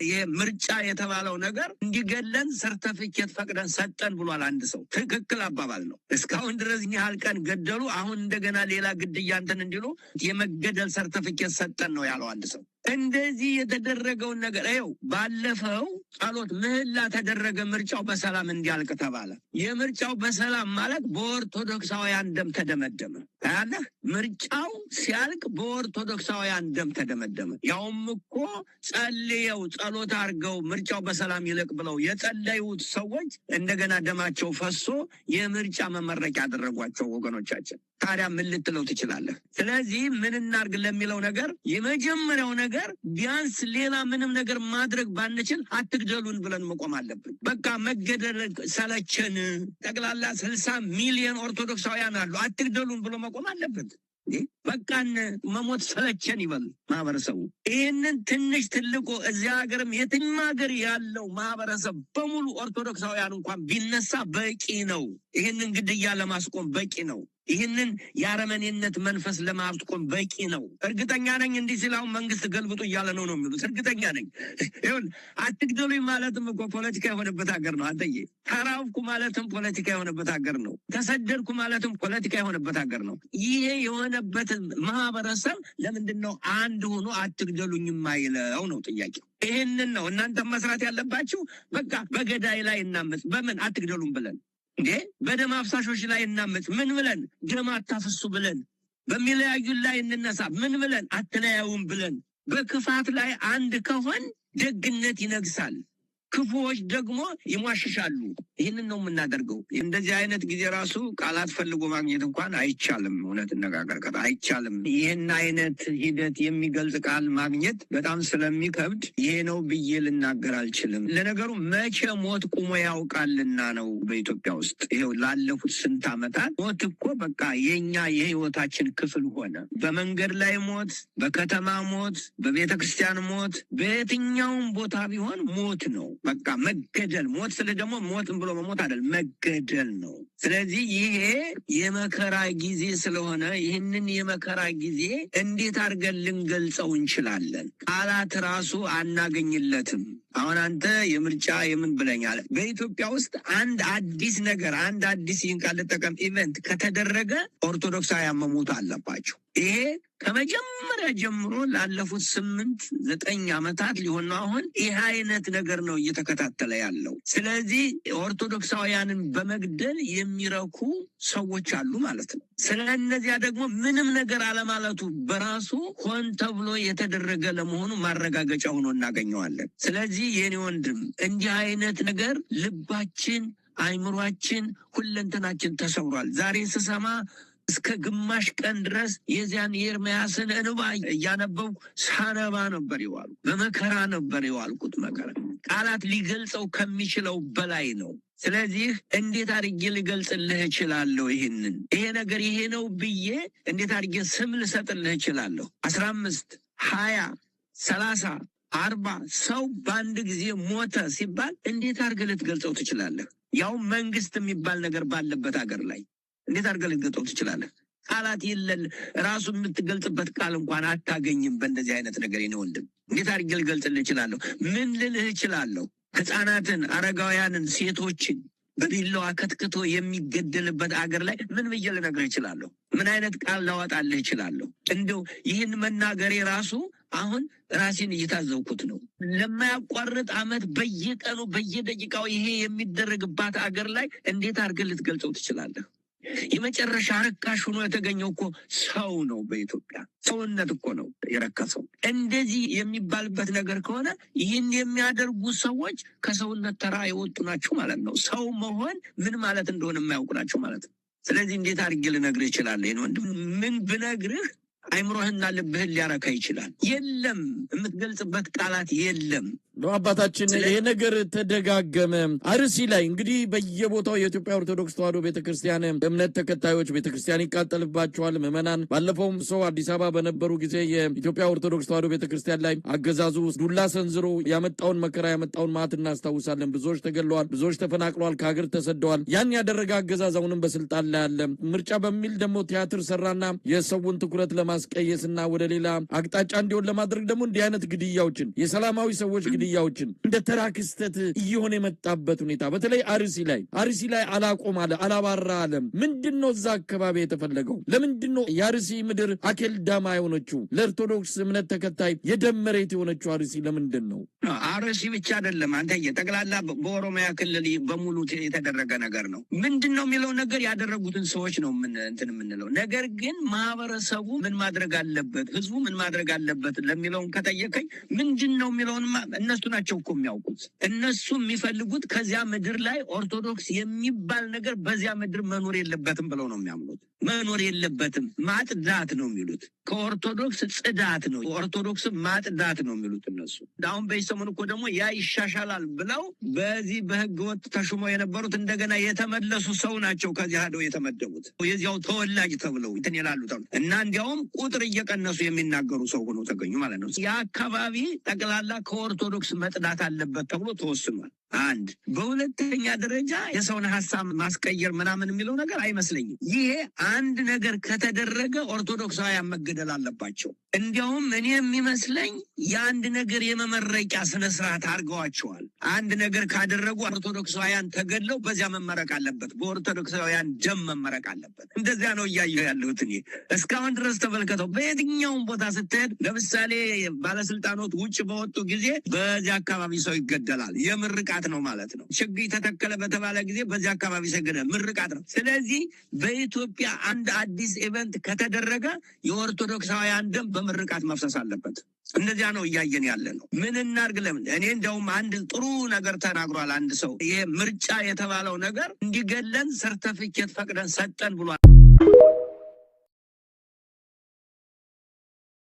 የምርጫ የተባለው ነገር እንዲገለን ሰርተፊኬት ፈቅደን ሰጠን ብሏል አንድ ሰው። ትክክል አባባል ነው። እስካሁን ድረስ ያህል ቀን ገደሉ፣ አሁን እንደገና ሌላ ግድያ እንትን እንዲሉ የመገደል ሰርተፊኬት ሰጠን ነው ያለው አንድ ሰው። እንደዚህ የተደረገውን ነገር ይኸው ባለፈው ጸሎት ምህላ ተደረገ፣ ምርጫው በሰላም እንዲያልቅ ተባለ። የምርጫው በሰላም ማለት በኦርቶዶክሳውያን ደም ተደመደመ። ታያለህ፣ ምርጫው ሲያልቅ በኦርቶዶክሳውያን ደም ተደመደመ። ያውም እኮ ጸልየው ጸሎት አድርገው ምርጫው በሰላም ይለቅ ብለው የጸለዩት ሰዎች እንደገና ደማቸው ፈሶ የምርጫ መመረቂያ ያደረጓቸው ወገኖቻችን። ታዲያ ምን ልትለው ትችላለህ? ስለዚህ ምን እናርግ ለሚለው ነገር የመጀመሪያው ነገር ቢያንስ ሌላ ምንም ነገር ማድረግ ባንችል አትግደሉን ብለን መቆም አለብን። በቃ መገደል ሰለቸን። ጠቅላላ 60 ሚሊዮን ኦርቶዶክሳውያን አሉ። አትግደሉን ብሎ መቆም አለበት። በቃን መሞት ሰለቸን ይበል ማህበረሰቡ። ይህንን ትንሽ ትልቁ እዚያ ሀገርም የትኛው ሀገር ያለው ማህበረሰብ በሙሉ ኦርቶዶክሳውያን እንኳን ቢነሳ በቂ ነው። ይህንን ግድያ ለማስቆም በቂ ነው። ይህንን የአረመኔነት መንፈስ ለማስቆም በቂ ነው። እርግጠኛ ነኝ እንዲህ ሲላው መንግስት ገልብጡ እያለ ነው የሚሉት። እርግጠኛ ነኝ። ይሁን አትግደሉኝ ማለትም እኮ ፖለቲካ የሆነበት ሀገር ነው። አንተዬ ተራብኩ ማለትም ፖለቲካ የሆነበት ሀገር ነው። ተሰደድኩ ማለትም ፖለቲካ የሆነበት ሀገር ነው። ይሄ የሆነበት ማህበረሰብ ለምንድን ነው አንድ ሆኖ አትግደሉኝ የማይለው ነው ጥያቄው። ይህንን ነው እናንተ መስራት ያለባችሁ። በቃ በገዳይ ላይ እናመጽ። በምን አትግደሉም ብለን እንዴ? በደም አፍሳሾች ላይ እናመጽ። ምን ብለን? ደም አታፍሱ ብለን። በሚለያዩን ላይ እንነሳ። ምን ብለን? አትለያዩም ብለን። በክፋት ላይ አንድ ከሆን ደግነት ይነግሳል፣ ክፉዎች ደግሞ ይሟሽሻሉ። ይህንን ነው የምናደርገው። እንደዚህ አይነት ጊዜ ራሱ ቃላት ፈልጎ ማግኘት እንኳን አይቻልም። እውነት እነጋገር አይቻልም። ይህን አይነት ሂደት የሚገልጽ ቃል ማግኘት በጣም ስለሚከብድ ይሄ ነው ብዬ ልናገር አልችልም። ለነገሩ መቼ ሞት ቁሞ ያውቃልና ነው በኢትዮጵያ ውስጥ ይሄው ላለፉት ስንት ዓመታት ሞት እኮ በቃ የኛ የህይወታችን ክፍል ሆነ። በመንገድ ላይ ሞት፣ በከተማ ሞት፣ በቤተ ክርስቲያን ሞት፣ በየትኛውም ቦታ ቢሆን ሞት ነው። በቃ መገደል። ሞት ስለ ደግሞ ሞትን ብሎ መሞት አይደል፣ መገደል ነው። ስለዚህ ይሄ የመከራ ጊዜ ስለሆነ ይህንን የመከራ ጊዜ እንዴት አድርገን ልንገልጸው እንችላለን? ቃላት ራሱ አናገኝለትም። አሁን አንተ የምርጫ የምን ብለኛል? በኢትዮጵያ ውስጥ አንድ አዲስ ነገር አንድ አዲስ ይህን ቃል ልጠቀም ኢቨንት ከተደረገ ኦርቶዶክሳውያን መሞት አለባቸው። ይሄ ከመጀመሪያ ጀምሮ ላለፉት 8-9 ዓመታት ሊሆን ነው። አሁን ይህ አይነት ነገር ነው እየተከታተለ ያለው። ስለዚህ ኦርቶዶክሳውያንን በመግደል የሚረኩ ሰዎች አሉ ማለት ነው። ስለነዚያ ደግሞ ምንም ነገር አለማለቱ በራሱ ሆን ተብሎ የተደረገ ለመሆኑ ማረጋገጫ ሆኖ እናገኘዋለን። ስለዚህ የኔ ወንድም እንዲህ አይነት ነገር ልባችን፣ አይምሯችን፣ ሁለንተናችን ተሰውሯል። ዛሬ ስሰማ እስከ ግማሽ ቀን ድረስ የዚያን የኤርምያስን እንባ እያነበብኩ ሳነባ ነበር የዋሉ። በመከራ ነበር የዋልኩት። መከራ ቃላት ሊገልጸው ከሚችለው በላይ ነው። ስለዚህ እንዴት አድርጌ ልገልጽልህ እችላለሁ? ይሄ ነገር ይሄ ነው ብዬ እንዴት አድርጌ ስም ልሰጥልህ እችላለሁ? 15 20 30 40 ሰው በአንድ ጊዜ ሞተ ሲባል እንዴት አድርገህ ልትገልጸው ትችላለህ? ያው መንግስት የሚባል ነገር ባለበት ሀገር ላይ እንዴት አድርገህ ልትገልጸው ትችላለህ? ቃላት የለን። ራሱ የምትገልጽበት ቃል እንኳን አታገኝም። በእንደዚህ አይነት ነገር የኔ ወንድም እንዴት አድርጌ ልገልጽልህ እችላለሁ? ምን ልልህ እችላለሁ? ህፃናትን፣ አረጋውያንን፣ ሴቶችን በቢላዋ ከትክቶ የሚገደልበት አገር ላይ ምን ብዬ ልነግርህ እችላለሁ? ምን አይነት ቃል ላወጣልህ እችላለሁ? እንደው ይህን መናገሬ ራሱ አሁን ራሴን እየታዘብኩት ነው። ለማያቋርጥ አመት በየቀኑ በየደቂቃው ይሄ የሚደረግባት አገር ላይ እንዴት አድርገህ ልትገልጸው ትችላለህ? የመጨረሻ ርካሽ ሆኖ የተገኘው እኮ ሰው ነው። በኢትዮጵያ ሰውነት እኮ ነው የረከሰው። እንደዚህ የሚባልበት ነገር ከሆነ ይህን የሚያደርጉ ሰዎች ከሰውነት ተራ የወጡ ናቸው ማለት ነው። ሰው መሆን ምን ማለት እንደሆነ የማያውቁ ናቸው ማለት ነው። ስለዚህ እንዴት አድርጌ ልነግርህ እችላለሁ? ይሄን ወንድም ምን ብነግርህ አይምሮህና ልብህን ሊያረካ ይችላል? የለም፣ የምትገልጽበት ቃላት የለም። አባታችን ይሄ ነገር ተደጋገመ። አርሲ ላይ እንግዲህ በየቦታው የኢትዮጵያ ኦርቶዶክስ ተዋሕዶ ቤተክርስቲያን እምነት ተከታዮች ቤተክርስቲያን ይቃጠልባቸዋል። ምዕመናን ባለፈውም ሰው አዲስ አበባ በነበሩ ጊዜ የኢትዮጵያ ኦርቶዶክስ ተዋሕዶ ቤተክርስቲያን ላይ አገዛዙ ዱላ ሰንዝሮ ያመጣውን መከራ ያመጣውን ማት እናስታውሳለን። ብዙዎች ተገለዋል፣ ብዙዎች ተፈናቅለዋል፣ ከሀገር ተሰደዋል። ያን ያደረገ አገዛዝ አሁንም በስልጣን ላይ አለ። ምርጫ በሚል ደግሞ ቲያትር ሰራና የሰውን ትኩረት ለማሳብ ለማስቀየስና ወደ ሌላ አቅጣጫ እንዲሆን ለማድረግ ደግሞ እንዲህ አይነት ግድያዎችን የሰላማዊ ሰዎች ግድያዎችን እንደ ተራ ክስተት እየሆነ የመጣበት ሁኔታ በተለይ አርሲ ላይ አላቆም አለ አላባራ አለ። ምንድነው እዛ አካባቢ የተፈለገው? ለምንድነው የአርሲ ምድር አኬልዳማ የሆነችው ለኦርቶዶክስ እምነት ተከታይ የደም መሬት የሆነችው አርሲ ለምንድነው? አርሲ ብቻ አይደለም አንተ የጠቅላላ በኦሮሚያ ክልል በሙሉ የተደረገ ነገር ነው። ምንድነው የሚለው ነገር ያደረጉትን ሰዎች ነው እንትን የምንለው ነገር ግን ማህበረሰቡ ምን ማድረግ አለበት ህዝቡ ምን ማድረግ አለበት ለሚለውን ከጠየቀኝ ምንድነው የሚለውን እነሱ ናቸው እኮ የሚያውቁት። እነሱ የሚፈልጉት ከዚያ ምድር ላይ ኦርቶዶክስ የሚባል ነገር በዚያ ምድር መኖር የለበትም ብለው ነው የሚያምኑት። መኖር የለበትም ማጥዳት ነው የሚሉት። ከኦርቶዶክስ ጽዳት ነው ኦርቶዶክስ ማጥዳት ነው የሚሉት እነሱ። አሁን በሰሞኑ እኮ ደግሞ ያ ይሻሻላል ብለው በዚህ በህገ ወጥ ተሹመው የነበሩት እንደገና የተመለሱ ሰው ናቸው። ከዚህ ሄደው የተመደቡት የዚያው ተወላጅ ተብለው እንትን ይላሉ እና እንዲያውም ቁጥር እየቀነሱ የሚናገሩ ሰው ሆነው ተገኙ ማለት ነው። ያ አካባቢ ጠቅላላ ከኦርቶዶክስ መጥዳት አለበት ተብሎ ተወስኗል። አንድ በሁለተኛ ደረጃ የሰውን ሐሳብ ማስቀየር ምናምን የሚለው ነገር አይመስለኝም። ይሄ አንድ ነገር ከተደረገ ኦርቶዶክሳውያን መገደል አለባቸው። እንዲያውም እኔ የሚመስለኝ የአንድ ነገር የመመረቂያ ስነ ስርዓት አድርገዋቸዋል። አንድ ነገር ካደረጉ ኦርቶዶክሳውያን ተገድለው በዚያ መመረቅ አለበት፣ በኦርቶዶክሳውያን ደም መመረቅ አለበት። እንደዚያ ነው እያየሁ ያለሁት እኔ እስካሁን ድረስ። ተመልከተው በየትኛውም ቦታ ስትሄድ ለምሳሌ ባለስልጣኖች ውጭ በወጡ ጊዜ በዚያ አካባቢ ሰው ይገደላል። የምርቃት ነው ማለት ነው። ችግኝ ተተከለ በተባለ ጊዜ በዚህ አካባቢ ሰገደ ምርቃት ነው። ስለዚህ በኢትዮጵያ አንድ አዲስ ኢቨንት ከተደረገ የኦርቶዶክሳውያን ደም በምርቃት መፍሰስ አለበት። እንደዚያ ነው እያየን ያለ ነው። ምን እናርግ? ለምን እኔ እንደውም አንድ ጥሩ ነገር ተናግሯል አንድ ሰው። ይሄ ምርጫ የተባለው ነገር እንዲገለን ሰርተፊኬት ፈቅደን ሰጠን ብሏል።